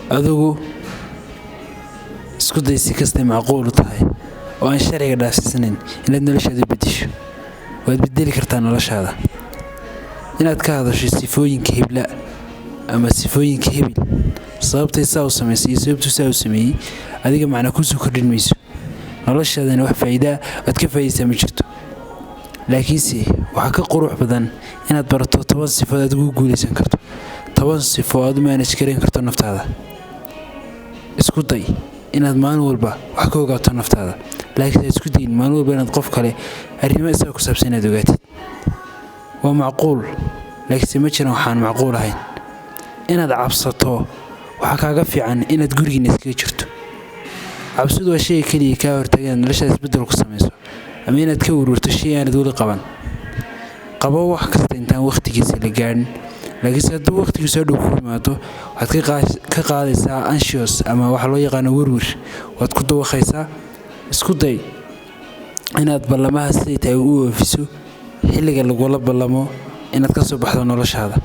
adigu isku day si kasta macquul tahay oo aan sharciga dhaafsiisanayn inaad noloshaada bedesho waad bedeli kartaa noloshaada inaad ka hadasho sifooyinka hebla ama sifooyinka hebil sababtay saa u sameysay iyo sababtu saa u sameeyay adiga macna ku soo kordhin mayso noloshaadana wax faa'iido aad ka faa'iideysaa ma jirto laakiinse waxa ka qurux badan inaad barato 10 sifo aad ugu guuleysan karto 10 sifo aad manage gareyn karto naftaada isku day inaad maalin walba wax ka ogaato naftaada laakiin isku day maalin walba inaad qof kale arrimo isaga ku saabsan aad ogaatid waa macquul laakiin ma jiraan waxaan macquul ahayn inaad cabsato waxa kaaga fiican inaad gurigiina iskaga jirto cabsidu waa shay kaliya ka hortagaya noloshaada isbedel ku samayso ama inaad ka ururto shay aanad wali qabo wax kasta intaan waqtigiisa la gaarin laakiin haddii waqtigu soo dhow ku yimaado waxaad ka qaadaysaa anxious ama waxa loo yaqaan werwer waad ku dawaqaysaa isku day inaad ballamaha sidii tahay u oofiso xilliga lagu la ballamo inaad ka soo baxdo noloshaada